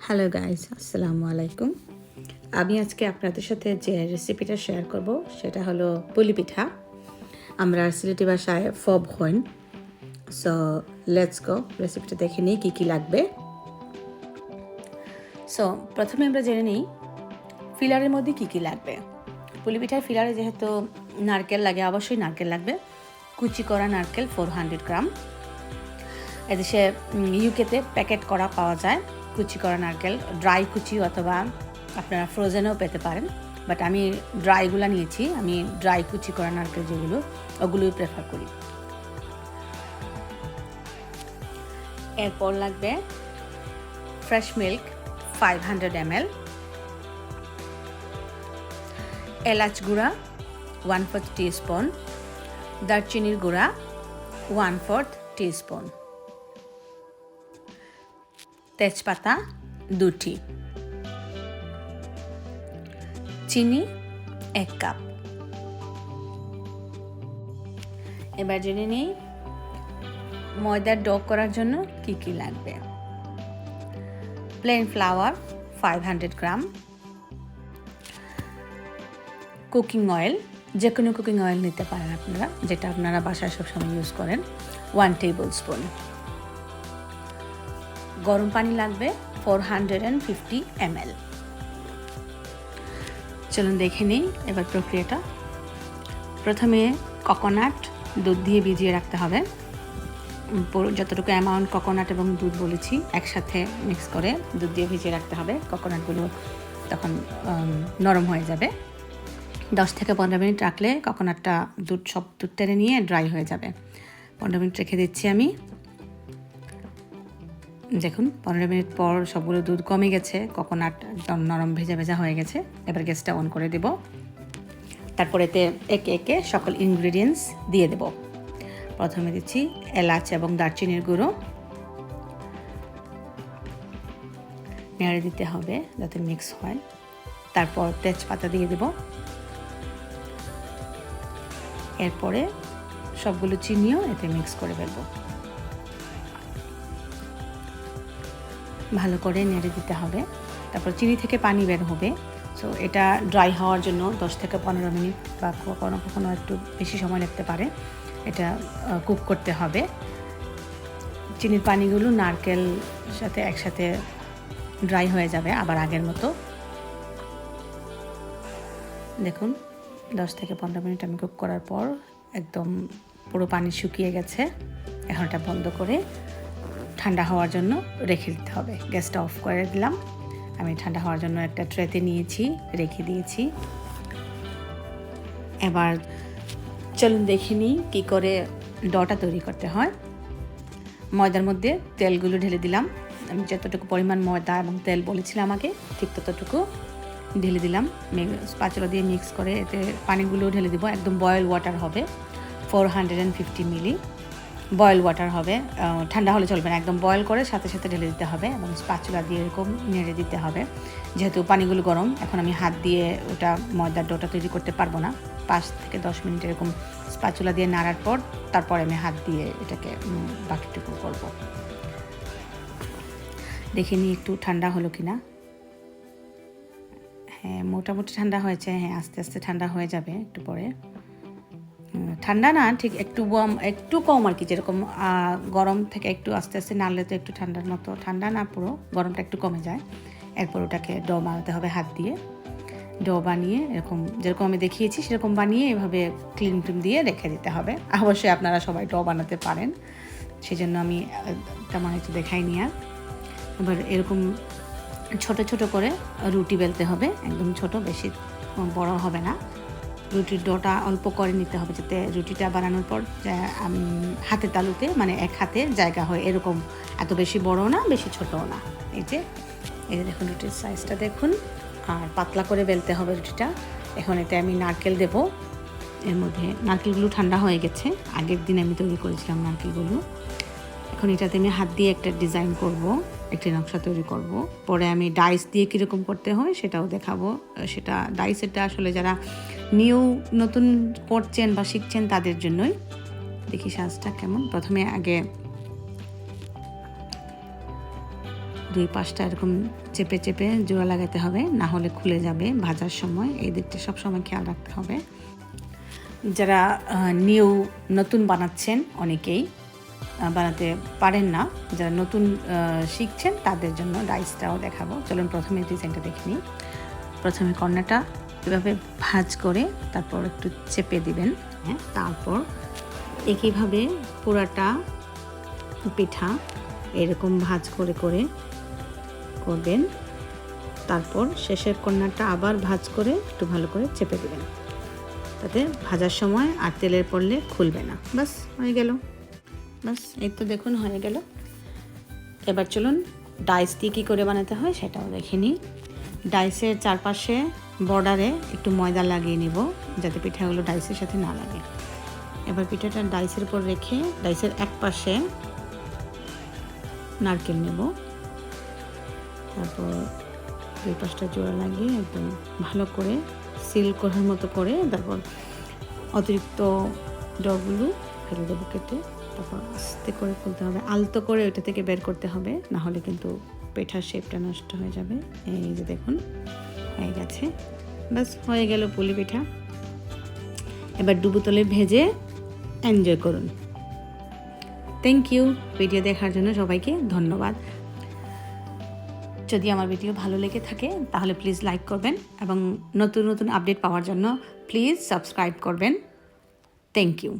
Hello guys, আসসালামু আলাইকুম। আমি আজকে আপনাদের সাথে যে রেসিপিটা শেয়ার করব সেটা হলো পুলি পিঠা। আমরা সিলেটি ভাষায় ফব হইন। সো লেটস গো, রেসিপিটা দেখে নিই কী কী লাগবে। সো প্রথমে আমরা জেনে নিই ফিলারের মধ্যে কী কী লাগবে। পুলি পিঠার ফিলারে যেহেতু নারকেল লাগে, অবশ্যই নারকেল লাগবে। কুচি করা নারকেল 400 গ্রাম। এদেশে ইউকেতে প্যাকেট করা পাওয়া যায় কুচি করা নারকেল, ড্রাই কুচি অথবা আপনারা ফ্রোজেনও পেতে পারেন, বাট আমি ড্রাইগুলো নিয়েছি। আমি ড্রাই কুচি করা নারকেল যেগুলো, ওগুলোই প্রেফার করি। এরপর লাগবে ফ্রেশ মিল্ক 500 ml, এলাচ গুঁড়া 1/4 টিস্পুন, দারচিনির গুঁড়া 1/4 টিস্পুন, তেজপাতা 2টি, চিনি 1 কাপ। এবার জেনে নিই ময়দার ডো করার জন্য কি কি লাগবে। প্লেন ফ্লাওয়ার 500 গ্রাম, কুকিং অয়েল, যে কোনো কুকিং অয়েল নিতে পারেন আপনারা, যেটা আপনারা বাসায় সবসময় ইউজ করেন, 1 টেবিল স্পুন। গরম পানি লাগবে 450 ml। চলুন দেখে নিই এবার প্রক্রিয়াটা। প্রথমে কোকোনাট দুধ দিয়ে ভিজিয়ে রাখতে হবে। যতটুকু অ্যামাউন্ট কোকোনাট এবং দুধ বলেছি একসাথে মিক্স করে দুধ দিয়ে ভিজিয়ে রাখতে হবে। কোকোনাটগুলো তখন নরম হয়ে যাবে। 10 থেকে 15 মিনিট রাখলে কোকোনাটটা সব দুধ টেনে নিয়ে ড্রাই হয়ে যাবে। 15 মিনিট রেখে দিচ্ছি আমি। দেখুন 15 মিনিট পর সবগুলো দুধ কমে গেছে, কোকোনাট একদম নরম ভেজা ভেজা হয়ে গেছে। এবার গ্যাসটা অন করে দেব। তারপর এতে একে একে সকল ইনগ্রিডিয়েন্টস দিয়ে দেব। প্রথমে দিচ্ছি এলাচ এবং দারচিনির গুঁড়ো, নেড়ে দিতে হবে যাতে মিক্স হয়। তারপর তেজপাতা দিয়ে দেব। এরপরে সবগুলো চিনিও এতে মিক্স করে ফেলব। ভালো করে নেড়ে দিতে হবে। তারপর চিনি থেকে পানি বের হবে। সো এটা ড্রাই হওয়ার জন্য 10 থেকে 15 মিনিট বা কখনো কখনো একটু বেশি সময় লাগতে পারে, এটা কুক করতে হবে। চিনির পানিগুলো নারকেল সাথে একসাথে ড্রাই হয়ে যাবে আবার আগের মতো। দেখুন 10 থেকে 15 মিনিট আমি কুক করার পর একদম পুরো পানি শুকিয়ে গেছে। এখন এটা বন্ধ করে ঠান্ডা হওয়ার জন্য রেখে দিতে হবে। গ্যাসটা অফ করে দিলাম। আমি ঠান্ডা হওয়ার জন্য একটা ট্রেতে নিয়েছি, রেখে দিয়েছি। এবার চলুন দেখে নিই কী করে ডোটা তৈরি করতে হয়। ময়দার মধ্যে তেলগুলো ঢেলে দিলাম। আমি যতটুকু পরিমাণ ময়দা এবং তেল বলেছিলাম আমাকে, ঠিক ততটুকু ঢেলে দিলাম। স্প্যাচুলা দিয়ে মিক্স করে এতে পানিগুলো ঢেলে দিব। একদম বয়েল ওয়াটার হবে, 450 মিলি বয়েল ওয়াটার হবে। ঠান্ডা হলে চলবে না, একদম বয়েল করে সাথে সাথে ঢেলে দিতে হবে এবং স্প্যাচুলা দিয়ে এরকম নেড়ে দিতে হবে। যেহেতু পানিগুলো গরম, এখন আমি হাত দিয়ে ওটা ময়দার ডোটা তৈরি করতে পারবো না। 5 থেকে 10 মিনিট এরকম স্প্যাচুলা দিয়ে নাড়ার পর তারপরে আমি হাত দিয়ে এটাকে বাকিটুকু করব। দেখে নিই একটু ঠান্ডা হলো কিনা। হ্যাঁ, মোটামুটি ঠান্ডা হয়েছে। হ্যাঁ, আস্তে আস্তে ঠান্ডা হয়ে যাবে একটু পরে। ঠান্ডা না, ঠিক একটু একটু কম আর কি, যেরকম গরম থেকে একটু আস্তে আস্তে নাড়লে তো একটু ঠান্ডার মতো, ঠান্ডা না পুরো, গরমটা একটু কমে যায়। এরপর ওটাকে ডো বানাতে হবে হাত দিয়ে। ডো বানিয়ে এরকম যেরকম আমি দেখিয়েছি সেরকম বানিয়ে এভাবে ক্লিন দিয়ে রেখে দিতে হবে। অবশ্যই আপনারা সবাই ডো বানাতে পারেন, সেই জন্য আমি তেমন একটু দেখাইনি। আর এবার এরকম ছোট ছোট করে রুটি বেলতে হবে, একদম ছোট, বেশি বড় হবে না। রুটির ডোটা অল্প করে নিতে হবে যাতে রুটিটা বানানোর পর হাতে তালুতে মানে এক হাতে জায়গা হয়, এরকম এত বেশি বড়ও না বেশি ছোটও না। এই যে দেখুন রুটির সাইজটা দেখুন, আর পাতলা করে বেলতে হবে রুটিটা। এখন এতে আমি নারকেল দেব। এর মধ্যে নারকেলগুলো ঠান্ডা হয়ে গেছে, আগের দিন আমি তৈরি করেছিলাম নারকেলগুলো। এখন এটাতে আমি হাত দিয়ে একটা ডিজাইন করব, একটি নকশা তৈরি করব। পরে আমি ডাইস দিয়ে কীরকম করতে হয় সেটাও দেখাবো। সেটা ডাইসেরটা আসলে যারা নতুন করছেন বা শিখছেন তাদের জন্যই। দেখি সাজটা কেমন। প্রথমে আগে দুই পাশটা এরকম চেপে চেপে জোড়া লাগাতে হবে, না হলে খুলে যাবে ভাজার সময়। এই দিকটা সবসময় খেয়াল রাখতে হবে। যারা নতুন বানাচ্ছেন, অনেকেই বানাতে পারেন না, যারা নতুন শিখছেন তাদের জন্য ডাইসটাও দেখাবো। চলুন প্রথমে ডিজাইনটা দেখে নিই। প্রথমে কর্নারটা এভাবে ভাঁজ করে তারপর একটু চেপে দিবেন, হ্যাঁ। তারপর একইভাবে পুরাটা পিঠা এরকম ভাঁজ করে করে করবেন। তারপর শেষের কর্নারটা আবার ভাঁজ করে একটু ভালো করে চেপে দেবেন, তাতে ভাজার সময় আর তেলের পড়লে খুলবে না। বাস হয়ে গেল। বাস এই তো দেখুন হয়ে গেল। এবার চলুন ডাইস দিয়ে কী করে বানাতে হয় সেটাও দেখে নিই। ডাইসের চারপাশে বর্ডারে একটু ময়দা লাগিয়ে নিব, যাতে পিঠাগুলো ডাইসের সাথে না লাগে। এবার পিঠাটা ডাইসের উপর রেখে ডাইসের এক পাশে নারকেল নেব, তারপর দুই পাশটা জোড়া লাগিয়ে একদম ভালো করে সিল করার মতো করে তারপর অতিরিক্ত ডগুলো ফেলে দেবো কেটে। তারপর আস্তে করে খুলতে হবে, আলতো করে ওইটা থেকে বের করতে হবে, না হলে কিন্তু পিঠার শেপটা নষ্ট হয়ে যাবে। এই যে দেখুন হয়ে গেছে। বাস হয়ে গেল পুলি পিঠা। এবার ডুবোতলে ভেজে এনজয় করুন। Thank you. ভিডিও দেখার জন্য সবাইকে ধন্যবাদ। যদি আমার ভিডিও ভালো লেগে থাকে তাহলে প্লিজ লাইক করবেন এবং নতুন নতুন আপডেট পাওয়ার জন্য প্লিজ সাবস্ক্রাইব করবেন। Thank you.